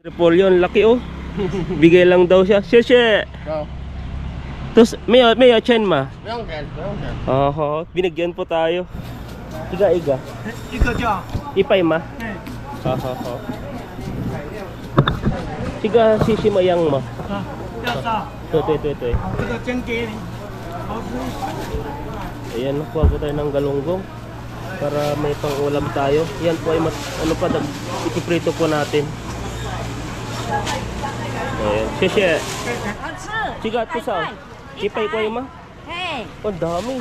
Repolyo, laki oh. Bigay lang daw siya. Sheshe. Tapos may chen ma. Oho, binigyan po tayo. Iga. Ipay ma. Oho. Siga sisimayang ma. Tutoy. Ayan, nakuha po tayo ng galunggong para may pang-ulam tayo. Yan po ay ipiprito po natin. Ayan, sheshe. Siga ito sa ipay ko yung ma. Oh, dami.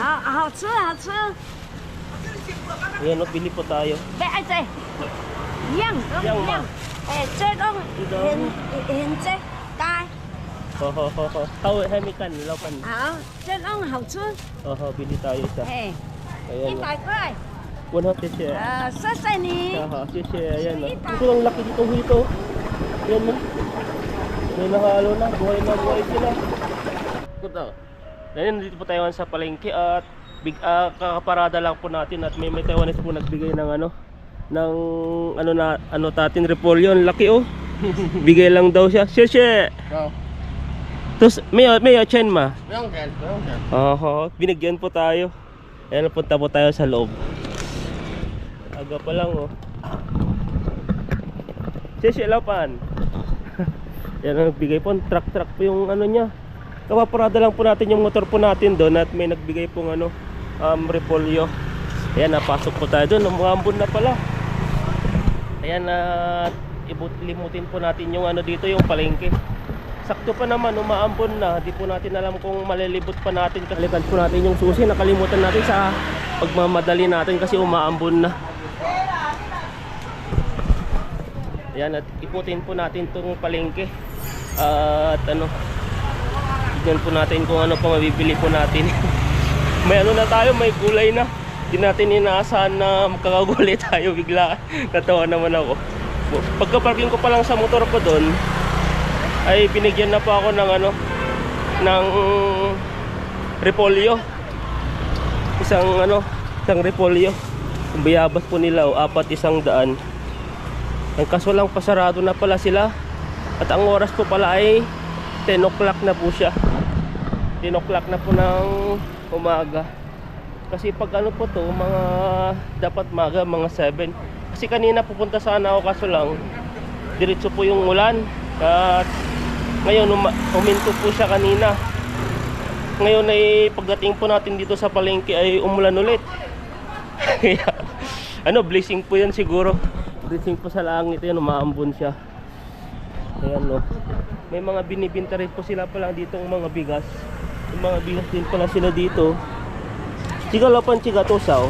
Ayan, bili po tayo. Yang ma. How may kan, laupan. Bili tayo isa. Ayan. 100 sheshe. Sheshe, ayan. Ito ang laki ditong hito. Ayan mo. May nakahalo na, buhay sila. Ito. Ayan, dito po tayo sa palengke at kakaparada lang po natin at may Taiwanese po nagbigay ng tatin repolyo, laki oh. Bigay lang daw siya. Sheshe. Tapos may chen ma. Oho, binigyan po tayo. Ayan, punta po tayo sa loob. Aga pa lang oh. Sheshe, laupan. Yan, nagbigay po, truck po yung niya. Kapaparada lang po natin yung motor po natin doon at may nagbigay pong repolyo. Ayan, napasok po tayo doon. Umambon na pala. Ayan, limutin po natin yung dito, yung palengke. Sakto pa naman, umaambon na. Di po natin alam kung malilibot pa natin. Kalikan po natin yung susi. Nakalimutan natin sa pagmamadali natin kasi umaambon na. Ayan, at ikutin po natin itong palengke. At tignan po natin kung ano pa mabibili po natin. May na tayo, may gulay na. Hindi natin inaasahan na magkakagulay tayo bigla. Natawa naman ako. Pagka-parking ko pa lang sa motor ko doon, ay binigyan na po ako ng repolyo. Isang repolyo. Yung bayabas po nila, 400. Ang kaso lang, pasarado na pala sila. At ang oras po pala ay 10 o'clock na po siya. 10 o'clock na po ng umaga. Kasi pag po to, dapat maga, mga 7. Kasi kanina pupunta sana ako, kaso lang diretso po yung ulan. At ngayon uminto po siya kanina. Ngayon ay pagdating po natin dito sa palengke ay umulan ulit. Blessing po yan siguro. Blessing po sa langit yan, umaambon siya. Ayan no. May mga binibinta rin po sila pala dito ng mga bigas. Yung mga bigas din pala sila dito. Chiga lapan, chiga tosaw.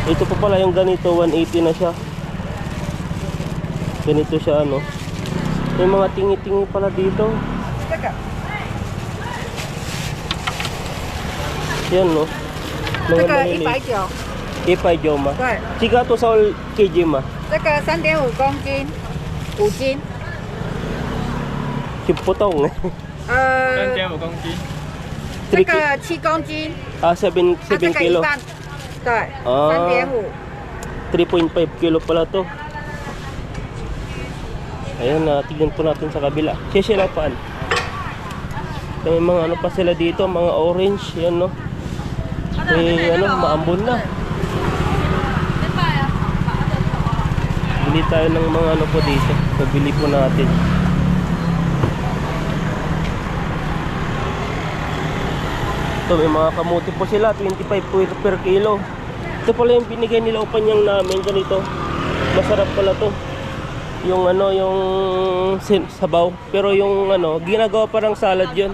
Ito po pala yung ganito, 180 na siya. Ganito siya May mga tingi-tingi pala dito. Yan no. Mga maliliit. 100嘛，对，这个多少 kg 嘛？这个3.5公斤，5斤。就不动3.5公斤。这个7公斤。7 kilo。对，3.5。3.5 kilo pala to. Ayan, tignan po natin sa kabila. Sisilapan. May mga pa sila dito, mga orange, yan no. May maambon na. Bili tayo ng mga po dito. Pabili po natin. Ito, may mga kamuti po sila, 25 per kilo. Ito pala yung binigay nila upanyang namin, ganito. Masarap pala to. Yung yung sabaw. Pero yung ginagawa parang salad yun.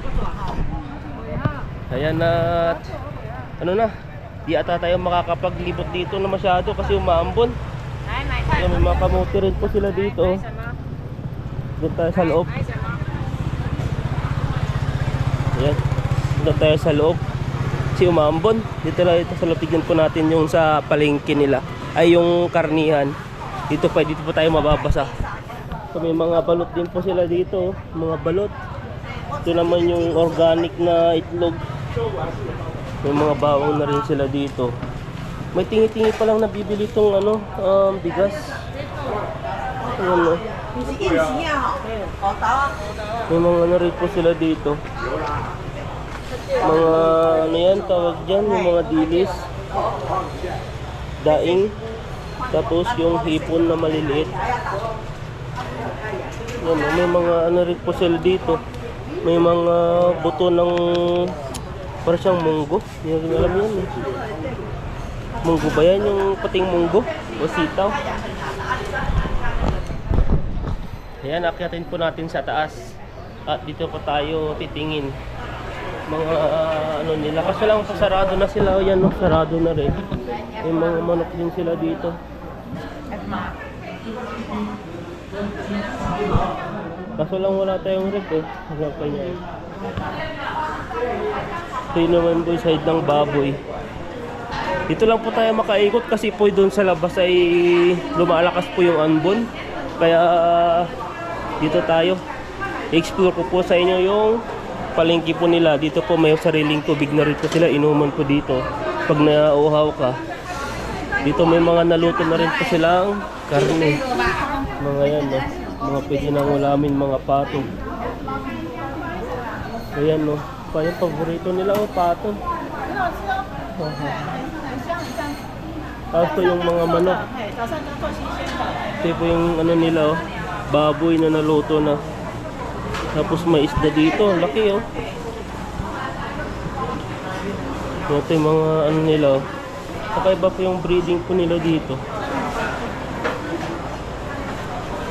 Ayan, at di ata tayo makakapaglibot dito na masyado kasi umaambon. Ayan, may mga kamuti rin po sila dito. Doon tayo sa loob. Ayan, doon tayo sa loob. Kasi umaambon. Dito sa loob, tignan po natin yung sa palengke nila. Ay yung karnihan. Dito po tayo mababasa. So, may mga balot din po sila dito. Mga balot. Ito naman yung organic na itlog. May mga bawang na rin sila dito. May tingi-tingi pa lang nabibili itong bigas. Ayan, May mga ano rin po sila dito. Mga ano yan, tawag dyan, yung mga dilis. Daing. Tapos yung hipon na maliliit. Yan, may mga ano rin po sila dito. May mga buto ng parang siyang munggo. Hindi ko alam yan eh. Munggo ba yan? Yung pating munggo? O sitaw? Ayan, akyatin po natin sa taas. At dito pa tayo titingin. Mga ano nila. Kasi lang sarado na sila. Ayan, no? Sarado na rin. May mga manok din sila dito. Kaso lang wala tayong rep eh. Hanggang kanya eh. Ito yun naman po yung side ng baboy. Dito lang po tayo makaikot kasi po doon sa labas ay lumalakas po yung anbon. Kaya dito tayo. I-explore ko po sa inyo yung palengke po nila. Dito po may sariling tubig na rin po sila. Inuman po dito. Pag nauuhaw ka. Dito may mga naluto na rin po silang karne. Mga yan, no? Mga pwede nang ulamin, mga pato. Ayan, no? Pa yung paborito nila, oh, pato. Tapos po yung mga manok. Ito po yung ano nila, oh, baboy na naluto na. Tapos may isda dito, laki, oh. Ito yung mga ano nila, oh. Kakaiba po yung breeding po nila dito.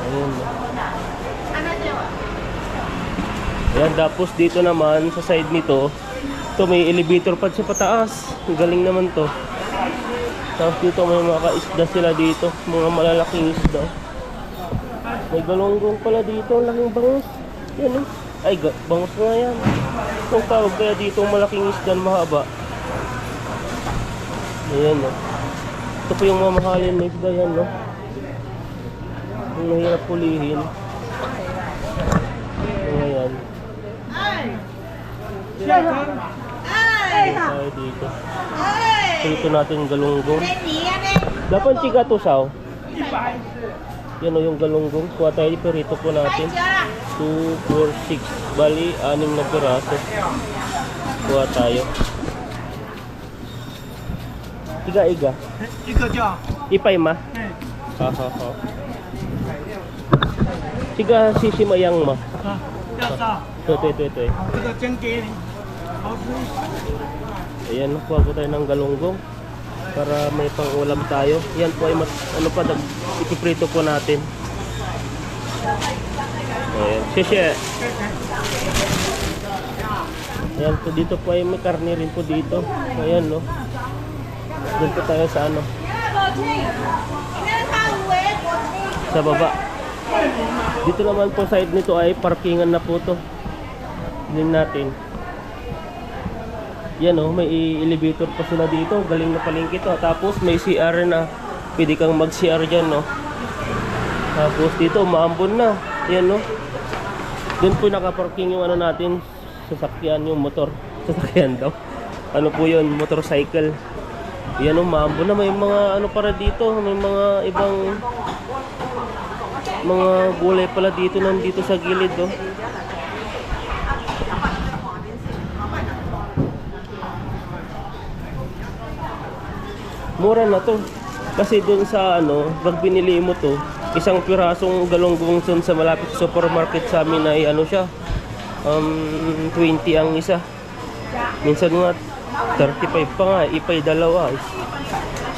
Ayan, oh. Ayan, tapos dito naman sa side nito, ito may elevator pa siya pataas. Galing naman to. Tapos dito may mga kaisda sila dito, mga malalaking isda. May galonggong pala dito, ang laking bangus. Yan, oh. Ay, bangus nga yan. Itong tawag kaya dito malaking isda na mahaba. Ayan, oh. Ito po yung mamahalin na isda yan, no? Yung mahirap pulihin. Ayan. Tayo dito. Dito natin galunggong. Dapat tiga to saw. Yan o yung galunggong. Kuha tayo perito po natin. 2, 4, 6. Bali, 6 na piraso. Kuha tayo. Iga-iga. Ipay ma? Ha. Tiga sisimayang ma. Ito. Ayan, nakuha po tayo ng galunggong para may pang-ulam tayo. Yan po ay ano pa, ipiprito po natin. Ayan, sheshe. Ayan po, dito po ay may karne rin po dito. Ayan, no. Doon po tayo sa ano, sa baba. Dito naman po side nito ay parkingan na po to. Tingnan natin. Yan, oh, may elevator pa sila dito. Galing na palengke to. Tapos may CR na. Pwede kang mag-CR dyan, no. Tapos dito maambon na. Yan, no. Doon po nakaparking yung ano natin, sasakyan, yung motor. Sasakyan daw. Ano po yun, motorcycle. Yan, oh, maambon na. May mga ano para dito. May mga ibang mga gulay pala dito nandito sa gilid, oh. Mura na to. Kasi dun sa ano, pag binili mo to, isang pirasong galunggong dun sa malapit supermarket sa amin ay ano siya, 20 ang isa. Minsan nga 35 pa nga, ipay dalawa,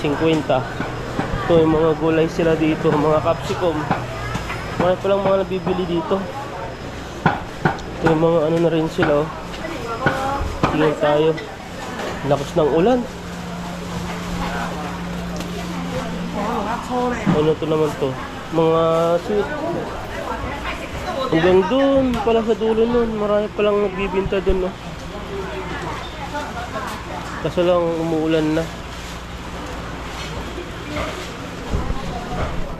50. Ito yung mga gulay sila dito, mga capsicum. Marami palang mga nabibili dito. Ito yung mga ano na rin sila, oh. Tingnan tayo. Lakas ng ulan. Ano to naman to? Mga sweet. Hanggang dun pala sa dulo nun. Marami palang nagbibinta dun, no? Kaso lang umuulan na.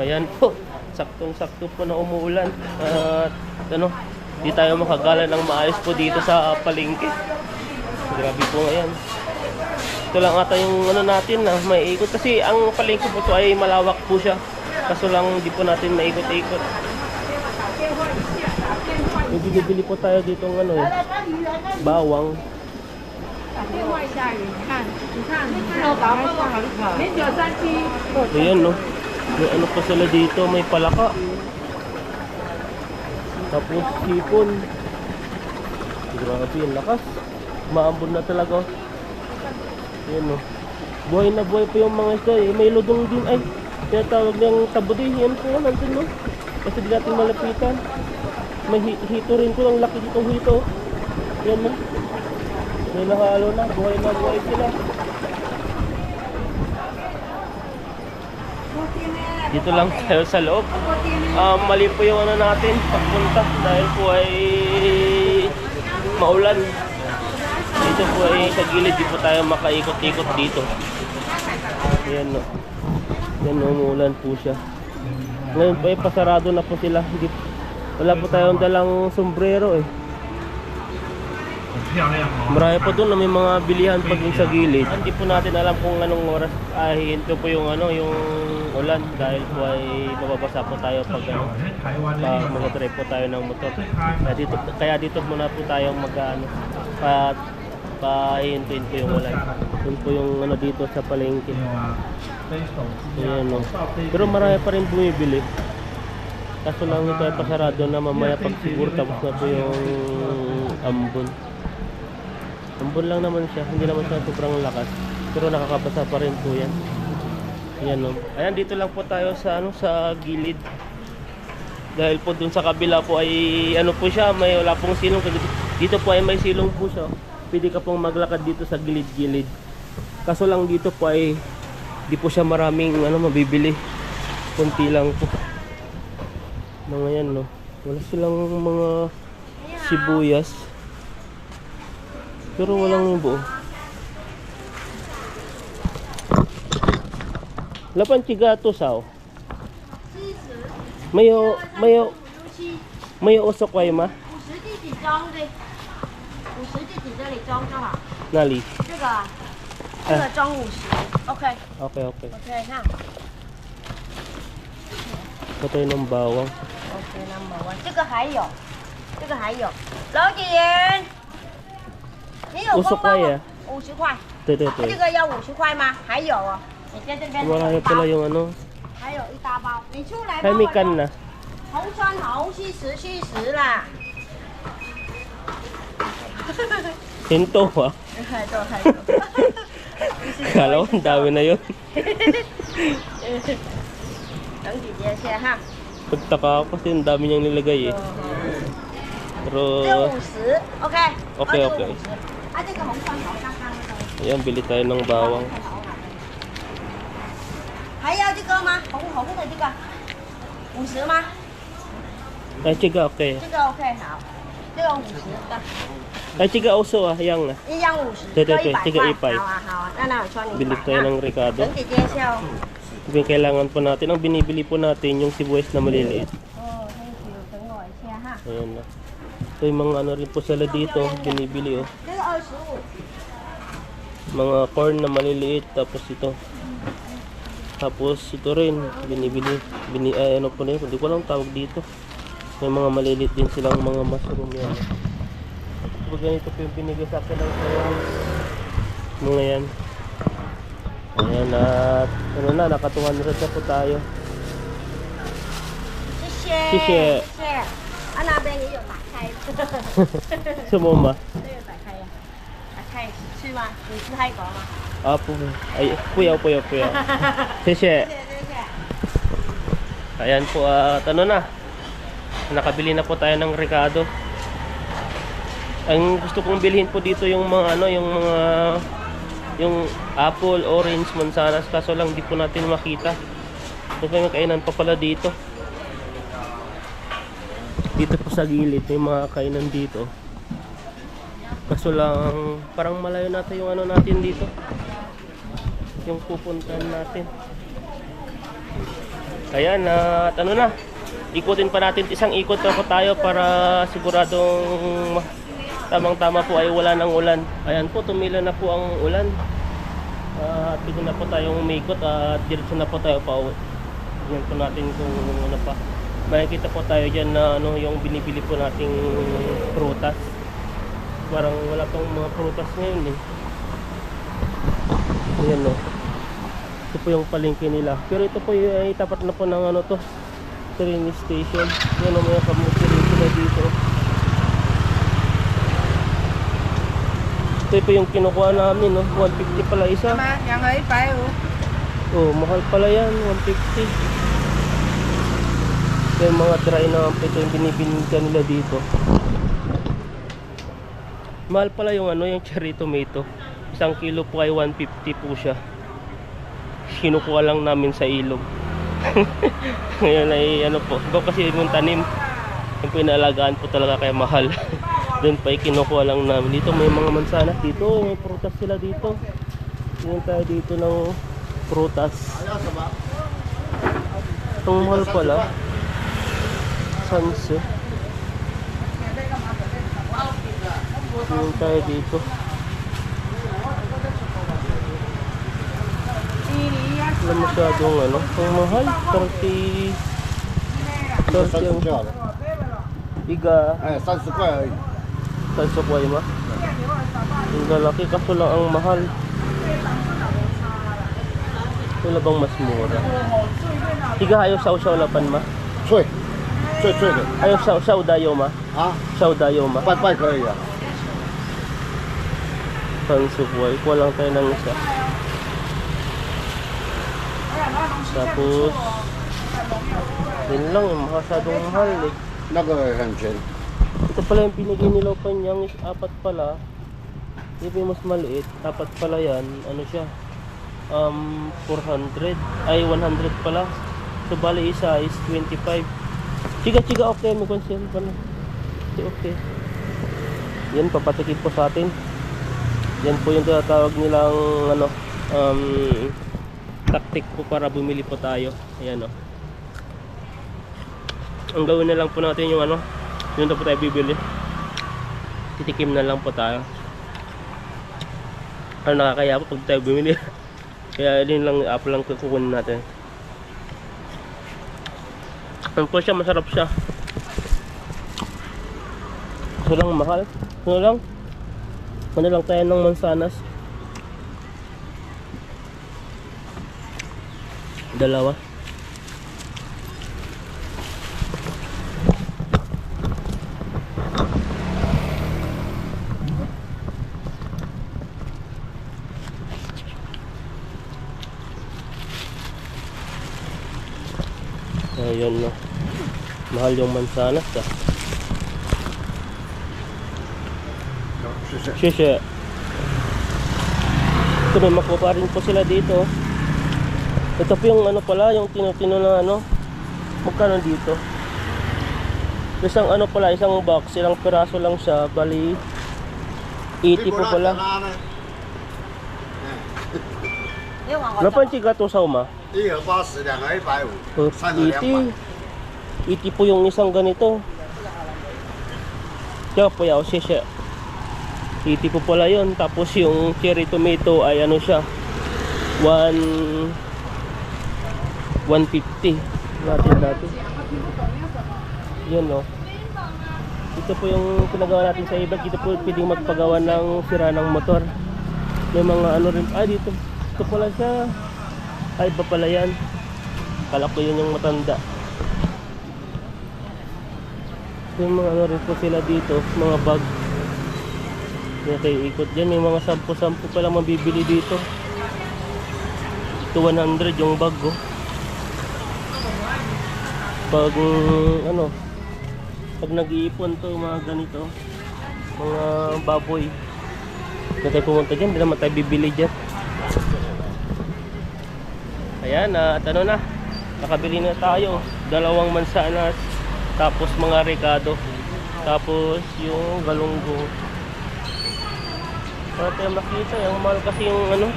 Ayan po. Saktong-sakto po na umuulan. At ano, di tayo makagala ng maayos po dito sa palengke. Grabe po ngayon. Ito lang ata yung ano natin na may ikot. Kasi ang palengke po ito ay malawak po siya. Kaso lang di po natin maikot-ikot. May binibili po tayo dito ng ano eh, bawang. 打电话一下雨，你看，那我打包多少？0937。 Ayan no. May ano pa sila dito, may palaka. Tapos sipon. Grabe yung lakas. Maambon na talaga. Ayan no. Buhay na buhay po yung mga isda eh. May ludong din ay. Kaya tawag niyang tabudi. Yan po nandun no. Kasi di natin malapitan. May hito rin ko. Ang laki ditong hito. Yan no. May nahalo na. Buhay sila. Dito lang tayo sa loob. Mali po yung ano natin pagpunta dahil po ay maulan. Dito po ay sa gilid, di po tayo makaikot-ikot dito. Ayan no. Yan no, umuulan po siya. Ngayon po ay pasarado na po sila. Wala po tayong dalang sombrero eh. Marami pa doon na may mga bilihan pag yung sa gilid. Hindi po natin alam kung anong oras hinto po yung ano, yung ulan dahil po ay mababasa po tayo pag ano, mag-drive po tayo ng motor. Kaya dito muna po tayo mag-ano, pahintuin po yung ulan. Yun po yung ano dito sa palengke. Ayan no. Pero marami pa rin bumibili. Kaso lang ito ay pasarado na mamaya pag siguro tapos na po yung ambon. Ambon lang naman siya, hindi naman siya sobrang lakas. Pero nakakabasa pa rin po yan. Ayan no. Ayan, dito lang po tayo sa ano, sa gilid. Dahil po dun sa kabila po ay ano po siya, may wala pong silong. Dito po ay may silong po siya. Pwede ka pong maglakad dito sa gilid-gilid. Kaso lang dito po ay di po siya maraming ano mabibili. Kunti lang po. Mga yan no. Wala silang mga sibuyas. Pero walang buo. Lapan chigato sao. Mayo usok kayo ma? 50弟弟装对，50弟弟这里装就好。 Nali. 这个啊，这个装50。OK Okay. OK，看。 Ito yung bawang. OK number one，这个还有，这个还有。老姐言，你有usok 空帮我kayo. 50块， 对。这个要50块吗？还有哦，你在这边有 Marami 一包 pala，yung ano. 还有一大包，你出来 Hay 帮 may 我 can 弄 na. 红酸红70啦。 Hinto ah. 太多太多。 Kala ko ang dami na yun. 等姐姐先哈。 Pagtaka ako kasi ang dami niyang nilagay eh. Pero 这50，OK。 Okay. 啊，这个红酸头刚刚那个。 ayan, bili tayo ng bawang. 还要这个吗？红红的这个，50吗？ Ay, chiga, okay. 这个 OK 好，这个50的， Ay, chiga uso ah, yang na. 一样50，对对各100对这个块。 100好啊好啊，那我穿你Bili 100 tayo 啊。 ng Ricardo. 等姐姐笑。 Yung kailangan po natin, ang binibili po natin yung sibuyas na maliliit. 哦，thank you，等我一下哈。 Ayan na. Ito yung mga ano rin po sila dito, binibili oh. 这个25。 Mga corn na maliliit, tapos ito. Tapos ito rin, binibili. Ano po na yun, hindi ko lang tawag dito. May mga maliliit din silang mga mushroom yan. So, ganito po yung binigay sa akin ng mga yan. Ayan at ano na, naka 200 na po tayo. 谢谢。谢谢。谢谢。啊，那边也有打开。 Sumoma. 这个打开呀，打开吃吗？你吃泰国吗？ Apo. Ay, puyaw. 谢 Sesye. 谢谢谢。 Ayan po at ano na. Nakabili na po tayo ng Ricardo. Ang gusto kong bilhin po dito yung mga ano, yung apple, orange, mansanas, kaso lang di po natin makita. May kainan pa pala dito. Dito po sa gilid may mga kainan dito. Kaso lang parang malayo natin yung ano natin dito. Yung pupuntahan natin. Ayan at ano na. Ikutin pa natin, isang ikot pa po tayo para siguradong tamang-tama po ay wala ng ulan. Ayan po, tumila na po ang ulan. At pwede na po tayong umikot at diretso na po tayo pa uwi. Tingnan po natin kung ano pa. makikita po tayo dyan na ano yung binibili po nating prutas. Parang wala pang mga prutas ngayon eh. Ayan o. Ito po yung palengke nila. Pero ito po yung ay tapat na po ng ano to, train station. Yan o, mga kamuti rin sila dito. Ito po yung kinukuha namin, no? 150 pala isa. Yang ấy phải không? Oh, mahal pala yan, 150. Yung mga dry na ito yung binibinta nila dito. Mahal pala yung ano, yung cherry tomato. Isang kilo po ay 150 po siya. Kinukuha lang namin sa ilog. Ngayon ay ano po, iba kasi yung tanim. Yung pinalagaan po talaga kaya mahal. Doon pa kinukuha lang namin. Dito may mga mansanas dito, may prutas sila dito. Tingnan tayo dito ng prutas. Itong mahal pala. Sanse. Tingnan tayo dito. Wala masyadong ano. Ang mahal. 30 ang iga. 30块而已。 Salsukway ma. Ang lalaki kaso lang ang mahal. Wala bang mas mura? Iga ayaw saw-saw lapan ma. 脆，脆脆的 Ayaw saw-saw dayo ma. 啊， Saw dayo ma. 拜拜可以啊。 Salsukway. Kuha lang tayo ng isa. Tapos yun lang, masyadong mahal eh. 那个很甜。 Ito pala yung binigay nila panyang is apat pala. Ito yung mas maliit. Apat pala yan. Ano siya? 400. Ay 100 pala. So bali isa is 25. Chiga okay. May consent pa na. Okay. Yan papatikin po sa atin. Yan po yung tinatawag nilang ano, tactic po para bumili po tayo. Ayan o. Ang gawin na lang po natin yung ano, yun na po tayo bibili. Titikim na lang po tayo. Ano nakakaya po pag tayo bumili. Kaya yun lang, apple lang kukunin natin. Ano po siya, masarap siya. So lang mahal. Ano lang? Ano lang tayo ng mansanas. Dalawa. Ayun no. Mahal yung mansanas ah. 谢谢。 Shisha. Ito may makuha rin po sila dito. Ito po yung ano pala, yung tino-tino na ano. Magkano dito? Isang ano pala, isang box, ilang piraso lang siya. Bali 80 po pala. 800 gato sa uma. 一盒80，两盒150，三盒 80. 200。 80 po yung isang ganito. Kaya po yaw siya. 80 po pala yun. Tapos yung cherry tomato ay ano siya, 150 natin dati. Yun no. Ito po yung pinagawa natin sa iba. Dito po pwedeng magpagawa ng sira ng motor. May mga ano rin. Dito. Ito pala siya. Ay ba pala yan. Kala ko yun yung matanda. Yung mga ano rin po sila dito. Mga bag. May kayo ikot dyan. May mga sampo-sampo pala mabibili dito. Ito 100 yung bag oh. Pag ano, pag nag-iipon to mga ganito, mga baboy, na tayo pumunta dyan, hindi naman tayo bibili dyan. Ayan, at ano na, nakabili na tayo, 2 mansanas, tapos mga rekado, tapos yung galunggong. Para tayo makita, yung mahal kasi yung ano,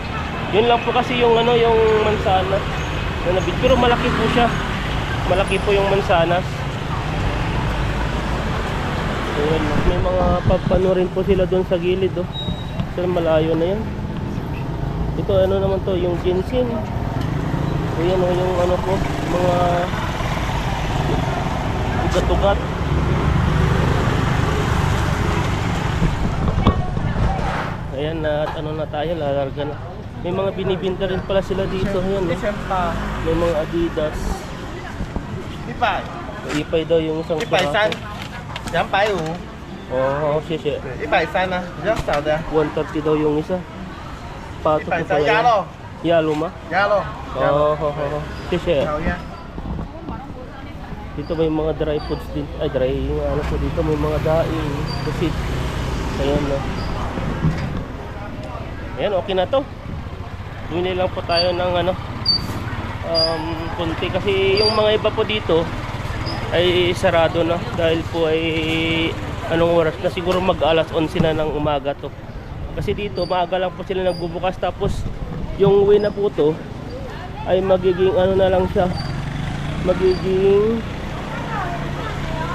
yun lang po kasi yung ano, yung mansanas na nabili, pero malaki po siya. Malaki po yung mansanas. Ayan, may mga papano rin po sila doon sa gilid oh. Pero malayo na yan. Ito ano naman to, yung ginseng. Ayan oh, yung ano po, mga ugat-ugat. Ayan na, at ano na tayo, lalarga na. May mga binibinta rin pala sila dito. Ayan, no? May mga Adidas. Ipay daw yung isang piraso. 250 Oo, siya. 130啊，比较少的， 130 daw yung isa. Pato ko 130 pa鸭 ngayon. 肉， Yalo ma? 鸭肉， Oo, siya. 讨厌。 Dito may mga dry foods din. Ay, dry ano po dito. May mga daing. Kusit. Ayan, no. Ayan, okay na to. Bumili lang po tayo ng ano, kunti. Kasi yung mga iba po dito ay sarado na. Dahil po ay anong oras na, siguro mag-alas 11 na ng umaga to. Kasi dito, maaga lang po sila nagbubukas. Tapos, yung uwi na po to ay magiging ano na lang siya.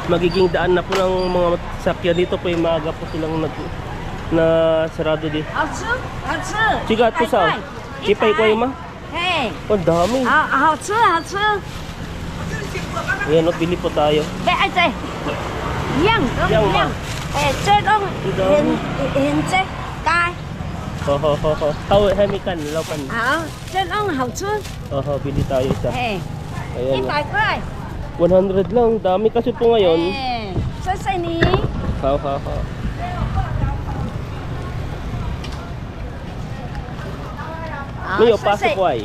Magiging daan na po ng mga sakya dito po. Yung maaga po silang na sarado din. 好吃，好吃。 Sigat po sa ipay ko ma. 嘿， Oh, dami. 好吃，好吃。 Ayan, no, bili po tayo. 给阿姐，一样都一样一样嘛。这种很这该 Ho. Tao, hemikan, laupan. 好，这种好吃。 Bili tayo isa. 嘿， Ayan, no. 100块。 100 lang. Dami kasi po ngayon. 哎，谢谢你。 Ha. 好 May 谢 pasok 谢 po。ay. 一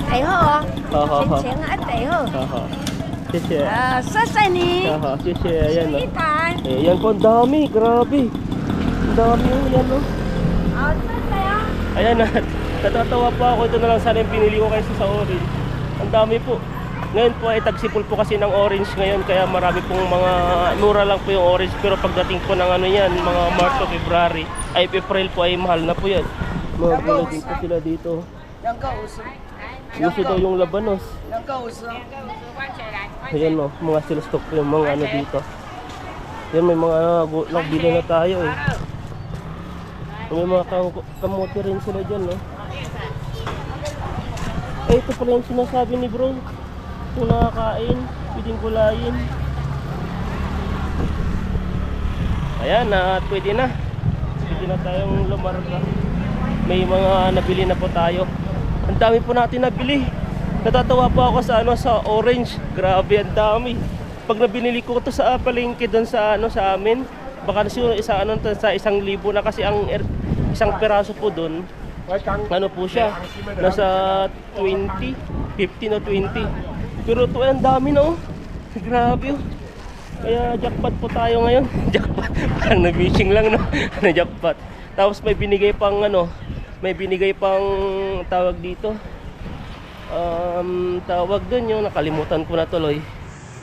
地好哦， Ha. 钱一地好。 Sisya. 谢谢你。 Sisya. Ayan, no. 100。 Ayan po, ang dami. Grabe. Ang dami yun, yan, no. 好，谢谢啊。 Ayan na, natatawa po ako. Ito na lang sana yung pinili ko kaysa sa orange. Ang dami po. Ngayon po ay tagsipol po kasi ng orange ngayon. Kaya marami pong mga, mura lang po yung orange. Pero pagdating po ng ano yan, mga March o February, ay April po ay mahal na po yan. Mga bulagin po sila dito. Gusto daw yung labanos. Ayan no, mga silstock po yung mga ano dito. Yan, may mga nagbili na tayo eh. May mga kamote rin sila dyan, no? Eh, ito pala yung sinasabi ni bro. Kung nakakain, pwedeng gulayin. Ayan, pwede na. Pwede na tayong lumarga. May mga nabili na po tayo. Ang dami po natin nabili. Natatawa po ako sa sa orange. Grabe, ang dami. Pag nabinili ko ito sa palengke doon sa sa amin, baka siguro sa 1,000 na kasi ang isang peraso po doon. Ano po siya? Nasa 20, 15 o 20. Pero ito ay ang dami na oh. Grabe oh. Kaya jackpot po tayo ngayon. Jackpot. Parang na-fishing lang no. Na-jackpot. Tapos may binigay pang tawag dito. Tawag doon yung nakalimutan ko na tuloy.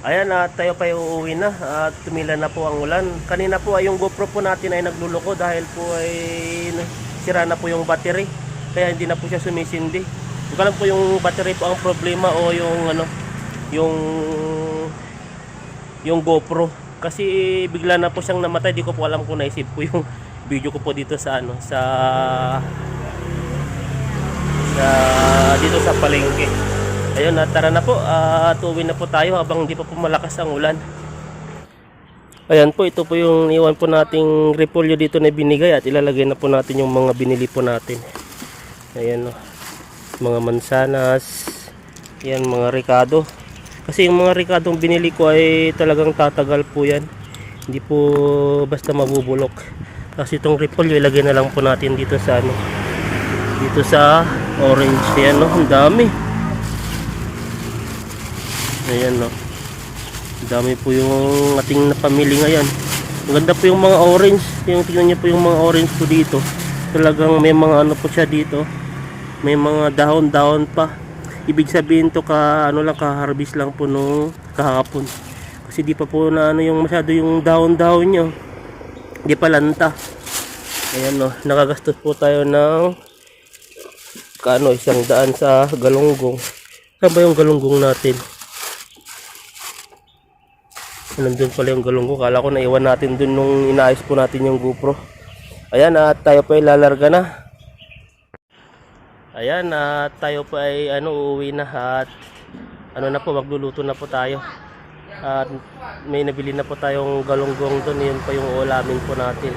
Ayan, tayo pa uuwi na at tumila na po ang ulan. Kanina po ay yung GoPro po natin ay nagluloko dahil po ay sira na po yung battery. Kaya hindi na po siya sumisindi. Hindi ko alam po yung battery po ang problema o yung GoPro. Kasi bigla na po siyang namatay. Di ko po alam kung naisip po yung video ko po dito sa dito sa palengke. Ayun, tara na po at uwi na po tayo habang hindi pa po malakas ang ulan. Ayan po, ito po yung iwan po nating repolyo dito na binigay at ilalagay na po natin yung mga binili po natin. Ayan o, mga mansanas, yan mga ricado. Kasi yung mga ricadong binili ko ay talagang tatagal po yan. Hindi po basta mabubulok. Kasi itong repolyo ilagay na lang po natin dito sa dito sa orange. Ayan o, ang dami. Ayan no. Dami po yung ating napamili ngayon. Ang ganda po yung mga orange. Tingnan niyo po yung mga orange po dito. Talagang may mga ano po siya dito. May mga dahon-dahon pa. Ibig sabihin to ka-harvest lang po nung kahapon. Kasi di pa po na yung masyado yung dahon-dahon nyo. Di pa lanta. Ayan no. Nakagastos po tayo ng 100 sa galunggong. Saan ba yung galunggong natin? Nandun pala yung galunggong. Kala ko naiwan natin dun nung inaayos po natin yung GoPro. Ayan, at tayo pa ay lalarga na. Ayan, at tayo pa ay uuwi na at ano na po, magluluto na po tayo. At may nabili na po tayong galunggong doon, yun pa yung ulamin po natin.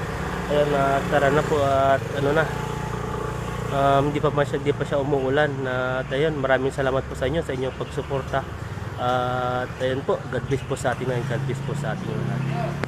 Ayun, tara na po at ano na. Hindi pa siya umuulan. At ayun, maraming salamat po sa inyo sa inyong pagsuporta. At ayun po, God bless po sa atin, God bless po sa ating lahat.